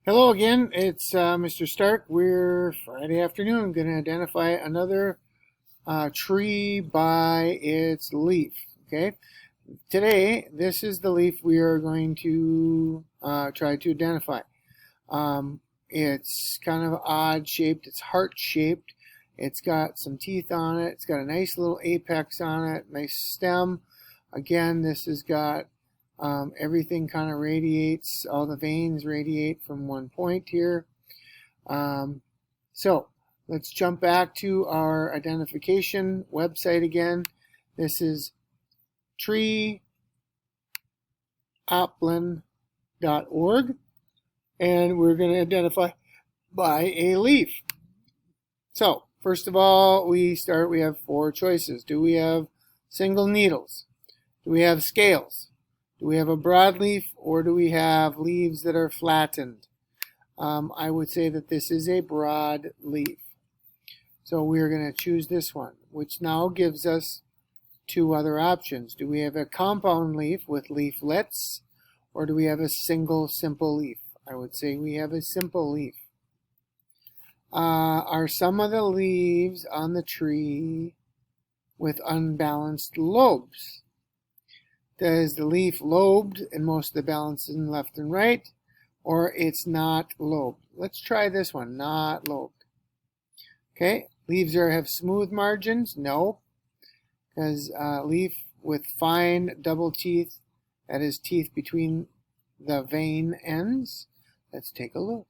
Hello again, it's Mr. Stark. We're Friday afternoon going to identify another tree by its leaf. Okay, today this is the leaf we are going to try to identify. It's kind of odd shaped, it's heart shaped, it's got some teeth on it, it's got a nice little apex on it, nice stem. Again, this has got everything kind of radiates, all the veins radiate from one point here. So let's jump back to our identification website again. This is treeopland.org, and we're going to identify by a leaf. So first of all, we have four choices. Do we have single needles? Do we have scales? Do we have a broadleaf, or do we have leaves that are flattened? I would say that this is a broadleaf. So we're going to choose this one, which now gives us two other options. Do we have a compound leaf with leaflets, or do we have a single simple leaf? I would say we have a simple leaf. Are some of the leaves on the tree with unbalanced lobes? Is the leaf lobed and most of the balance is in left and right, or it's not lobed? Let's try this one, not lobed. Okay, leaves have smooth margins? No, because leaf with fine double teeth, that is teeth between the vein ends. Let's take a look.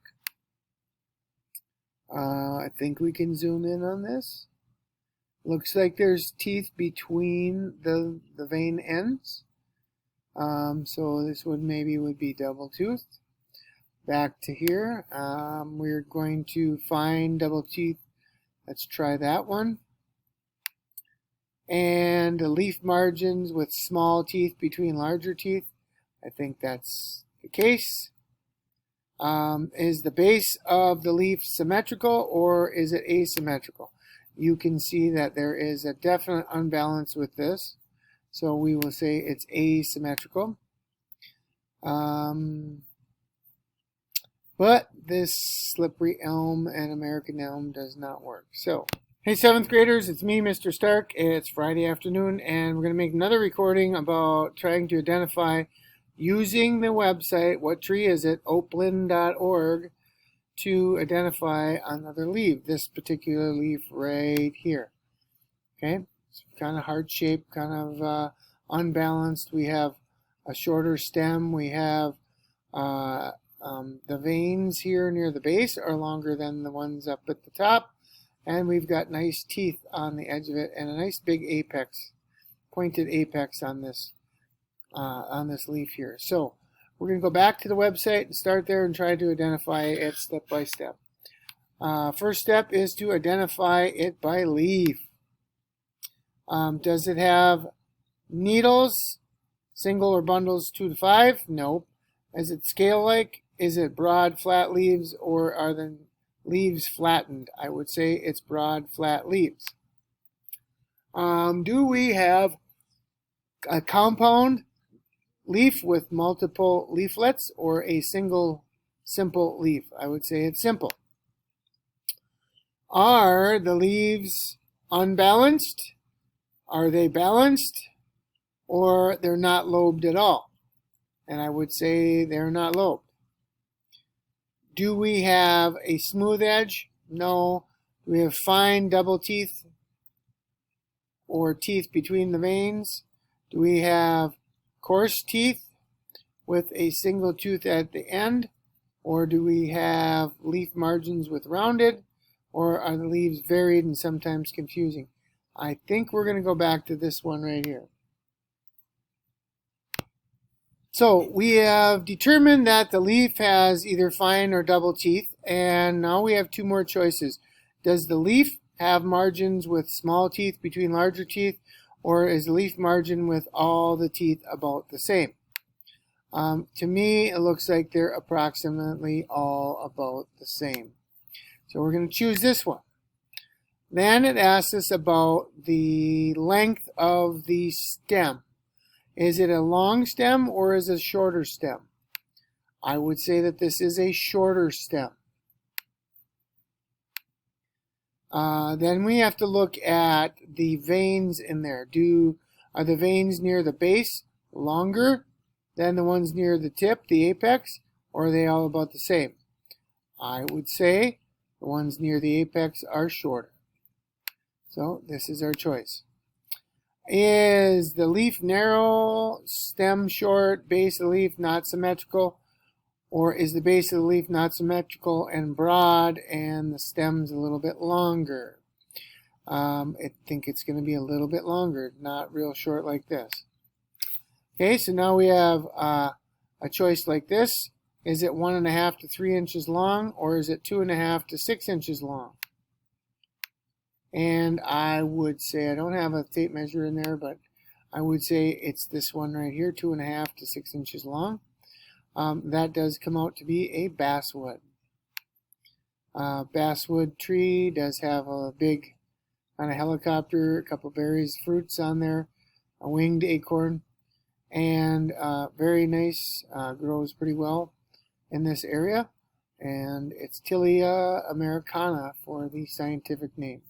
I think we can zoom in on this. Looks like there's teeth between the vein ends. So this would be double toothed. Back to here, we're going to find double teeth. Let's try that one. And leaf margins with small teeth between larger teeth. I think that's the case. Is the base of the leaf symmetrical, or is it asymmetrical? You can see that there is a definite unbalance with this. So we will say it's asymmetrical. But this slippery elm and American elm does not work. So, hey 7th graders, it's me, Mr. Stark. It's Friday afternoon, and we're going to make another recording about trying to identify, using the website, what tree is it, opland.org, to identify another leaf, this particular leaf right here. Okay? It's kind of heart shaped, kind of unbalanced. We have a shorter stem. We have the veins here near the base are longer than the ones up at the top. And we've got nice teeth on the edge of it and a nice big apex, pointed apex on this leaf here. So we're going to go back to the website and start there and try to identify it step by step. First step is to identify it by leaf. Does it have needles, single or bundles 2 to 5? Nope. Is it scale-like? Is it broad, flat leaves, or are the leaves flattened? I would say it's broad, flat leaves. Do we have a compound leaf with multiple leaflets, or a single simple leaf? I would say it's simple. Are the leaves unbalanced? Are they balanced, or they're not lobed at all? And I would say they're not lobed. Do we have a smooth edge? No. Do we have fine double teeth or teeth between the veins? Do we have coarse teeth with a single tooth at the end? Or do we have leaf margins with rounded? Or are the leaves varied and sometimes confusing? I think we're going to go back to this one right here. So we have determined that the leaf has either fine or double teeth, and now we have two more choices. Does the leaf have margins with small teeth between larger teeth, or is the leaf margin with all the teeth about the same? To me, it looks like they're approximately all about the same. So we're going to choose this one. Then it asks us about the length of the stem. Is it a long stem or is it a shorter stem? I would say that this is a shorter stem. Then we have to look at the veins in there. Are the veins near the base longer than the ones near the tip, the apex, or are they all about the same? I would say the ones near the apex are shorter. So this is our choice. Is the leaf narrow, stem short, base of the leaf not symmetrical? Or is the base of the leaf not symmetrical and broad and the stem's a little bit longer? I think it's going to be a little bit longer, not real short like this. Okay, so now we have a choice like this. Is it 1.5 to 3 inches long, or is it 2.5 to 6 inches long? And I would say, I don't have a tape measure in there, but I would say it's this one right here, 2.5 to 6 inches long. That does come out to be a basswood. Basswood tree does have a big kind of helicopter, a couple berries, fruits on there, a winged acorn, and very nice, grows pretty well in this area. And it's Tilia americana for the scientific name.